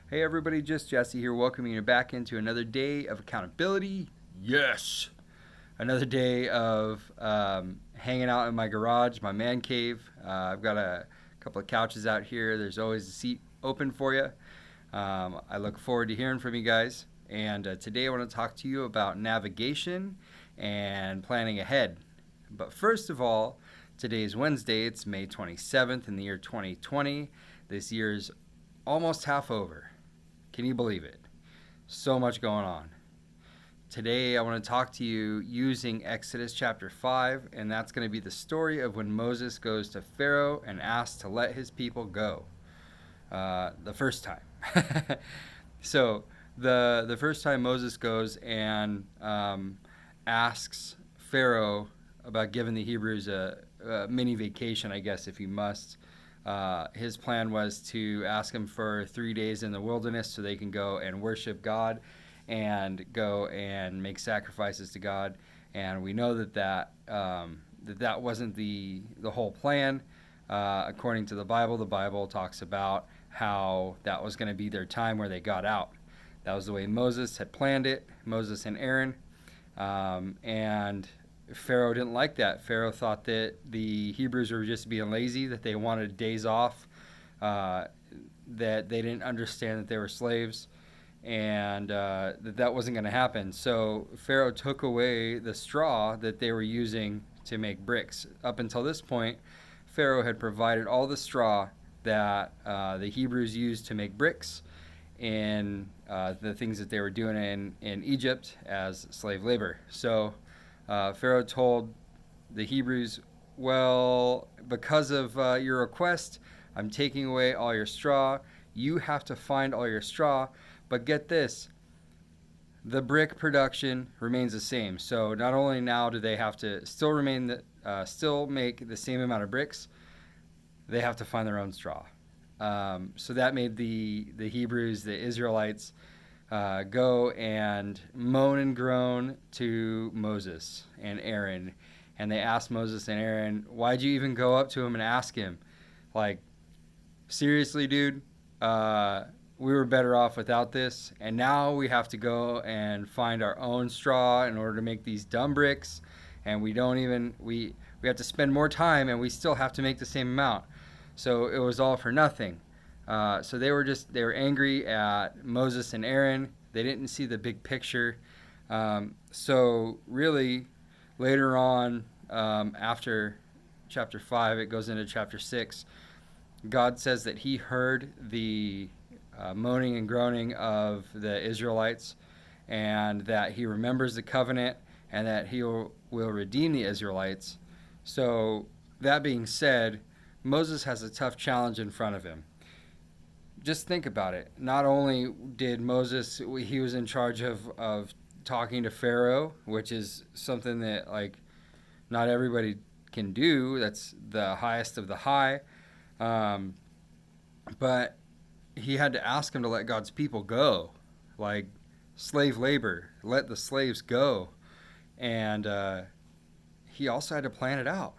Hey everybody, just Jesse here, welcoming you back into another day of accountability. Yes! Another day of hanging out in my garage, my man cave. I've got a couple of couches out here. There's always a seat open for you. I look forward to hearing from you guys. And today I want to talk to you about navigation and planning ahead. But first of all, today is Wednesday. It's May 27th in the year 2020. This year is almost half over. Can you believe it? So much going on. Today I want to talk to you using Exodus chapter 5, and that's going to be the story of when Moses goes to Pharaoh and asks to let his people go. The first time. So the first time Moses goes and asks Pharaoh about giving the Hebrews a mini vacation, I guess, if he must. His plan was to ask him for 3 days in the wilderness so they can go and worship God and go and make sacrifices to God. And we know that wasn't the whole plan. According to the Bible talks about how that was going to be their time where they got out. That was the way Moses had planned it, Moses and Aaron. And Pharaoh didn't like that. Pharaoh thought that the Hebrews were just being lazy, that they wanted days off, that they didn't understand that they were slaves, and that wasn't going to happen. So Pharaoh took away the straw that they were using to make bricks. Up until this point, Pharaoh had provided all the straw that the Hebrews used to make bricks in the things that they were doing in Egypt as slave labor. So Pharaoh told the Hebrews, well, because of your request, I'm taking away all your straw. You have to find all your straw. But get this, the brick production remains the same. So not only now do they have to still make the same amount of bricks, they have to find their own straw. So that made the Hebrews, the Israelites, go and moan and groan to Moses and Aaron. And they asked Moses and Aaron, why'd you even go up to him and ask him? Like, seriously, dude, we were better off without this. And now we have to go and find our own straw in order to make these dumb bricks. And we have to spend more time and we still have to make the same amount. So it was all for nothing. So they were angry at Moses and Aaron. They didn't see the big picture. So really, later on, after chapter 5, it goes into chapter 6. God says that he heard the moaning and groaning of the Israelites, and that he remembers the covenant, and that he will redeem the Israelites. So that being said, Moses has a tough challenge in front of him. Just think about it. Not only did Moses, he was in charge of talking to Pharaoh, which is something that like not everybody can do. That's the highest of the high. But he had to ask him to let God's people go, like slave labor, let the slaves go. And he also had to plan it out.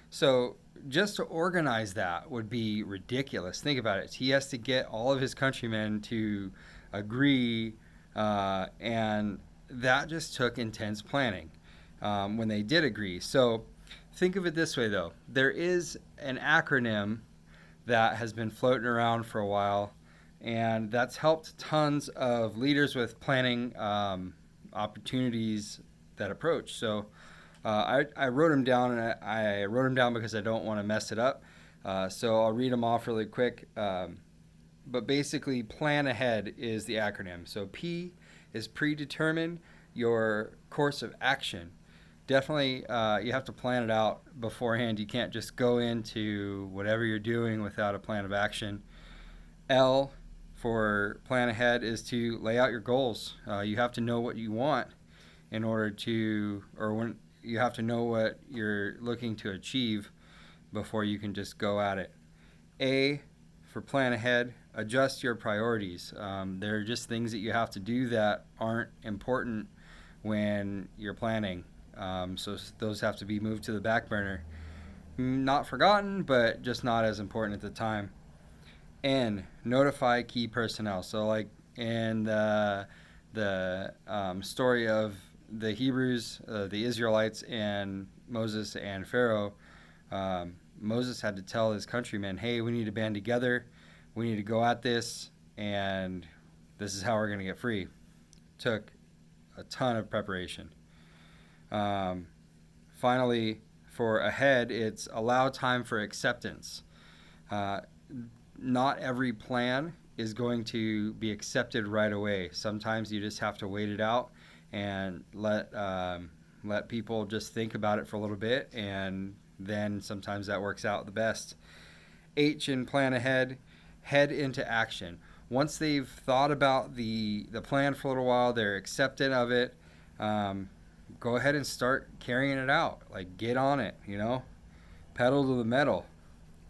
So just to organize that would be ridiculous. Think about it. He has to get all of his countrymen to agree, and that just took intense planning when they did agree. So think of it this way, though. There is an acronym that has been floating around for a while, and that's helped tons of leaders with planning opportunities that approach. So I wrote them down, and I wrote them down because I don't want to mess it up. So I'll read them off really quick. But basically, plan ahead is the acronym. So P is predetermine your course of action. Definitely, you have to plan it out beforehand. You can't just go into whatever you're doing without a plan of action. L for plan ahead is to lay out your goals. You have to know what you want in order to, or when you have to know what you're looking to achieve before you can just go at it. A for plan ahead, adjust your priorities. There are just things that you have to do that aren't important when you're planning. So those have to be moved to the back burner. Not forgotten, but just not as important at the time. N, notify key personnel. So like in the story of the Hebrews, the Israelites, and Moses and Pharaoh, Moses had to tell his countrymen, hey, we need to band together. We need to go at this, and this is how we're going to get free. Took a ton of preparation. Finally, for ahead, it's allow time for acceptance. Not every plan is going to be accepted right away. Sometimes you just have to wait it out and let people just think about it for a little bit, and then sometimes that works out the best. H in plan ahead, head into action. Once they've thought about the plan for a little while, they're acceptant of it, go ahead and start carrying it out. Like, get on it, pedal to the metal.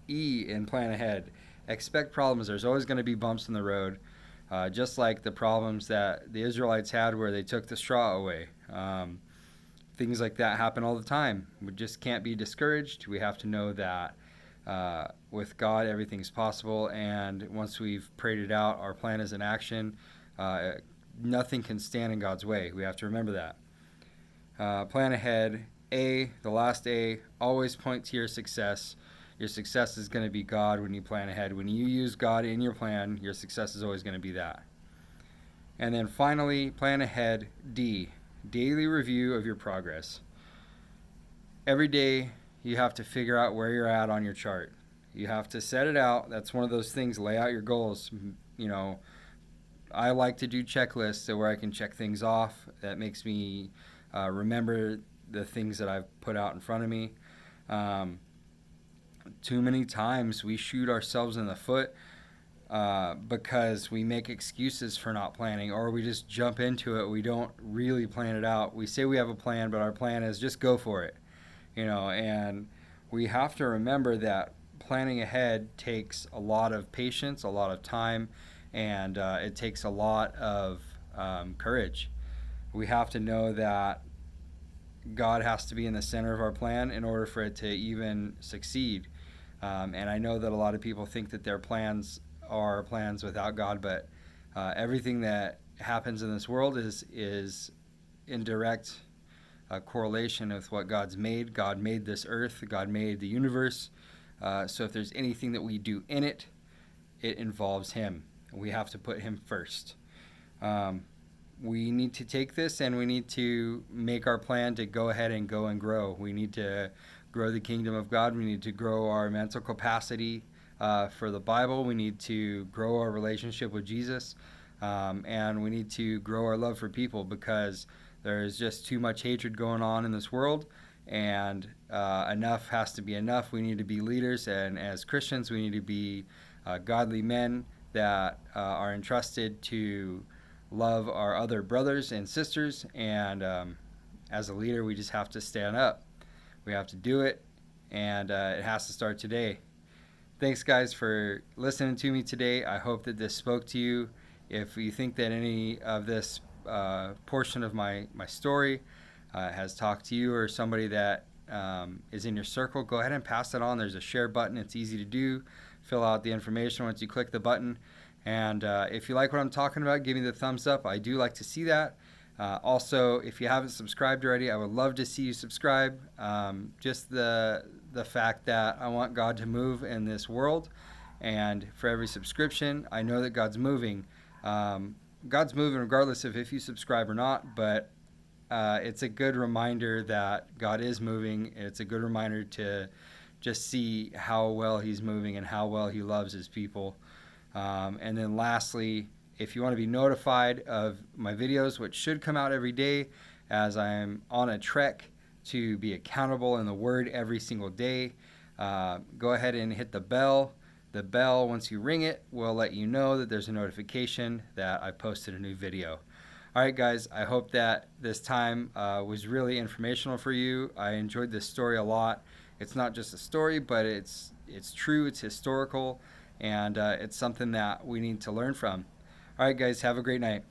E in plan ahead, expect problems. There's always going to be bumps in the road, just like the problems that the Israelites had where they took the straw away. Things like that happen all the time. We just can't be discouraged. We have to know that with God, everything's possible. And once we've prayed it out, our plan is in action. Nothing can stand in God's way. We have to remember that. Plan ahead. A, the last A, always point to your success. Your success is going to be God when you plan ahead. When you use God in your plan, your success is always going to be that. And then finally, plan ahead. D, daily review of your progress. Every day, you have to figure out where you're at on your chart. You have to set it out. That's one of those things. Lay out your goals. I like to do checklists where I can check things off. That makes me remember the things that I've put out in front of me. Too many times we shoot ourselves in the foot because we make excuses for not planning, or we just jump into it. We don't really plan it out. We say we have a plan, but our plan is just go for it. And we have to remember that planning ahead takes a lot of patience, a lot of time, and it takes a lot of courage. We have to know that God has to be in the center of our plan in order for it to even succeed. And I know that a lot of people think that their plans are plans without God, but everything that happens in this world is in direct correlation with what God's made. God made this earth. God made the universe. So if there's anything that we do in it, it involves Him. We have to put Him first. We need to take this and we need to make our plan to go ahead and go and grow. We need to grow the kingdom of God. We need to grow our mental capacity for the Bible. We need to grow our relationship with Jesus. And we need to grow our love for people, because there's just too much hatred going on in this world, and enough has to be enough. We need to be leaders, and as Christians, we need to be godly men that are entrusted to love our other brothers and sisters. And as a leader, we just have to stand up. We have to do it, and it has to start today. Thanks, guys, for listening to me today. I hope that this spoke to you. If you think that any of this portion of my story has talked to you or somebody that is in your circle, go ahead and pass it on. There's a share button. It's easy to do. Fill out the information once you click the button. And if you like what I'm talking about, give me the thumbs up. I do like to see that. Also, if you haven't subscribed already, I would love to see you subscribe. Just the fact that I want God to move in this world. And for every subscription, I know that God's moving. God's moving regardless of if you subscribe or not, but it's a good reminder that God is moving. It's a good reminder to just see how well He's moving and how well He loves His people. And then lastly, if you want to be notified of my videos, which should come out every day, as I'm on a trek to be accountable in the Word every single day, go ahead and hit the bell. The bell, once you ring it, will let you know that there's a notification that I posted a new video. All right, guys, I hope that this time was really informational for you. I enjoyed this story a lot. It's not just a story, but it's true, it's historical, and it's something that we need to learn from. All right, guys, have a great night.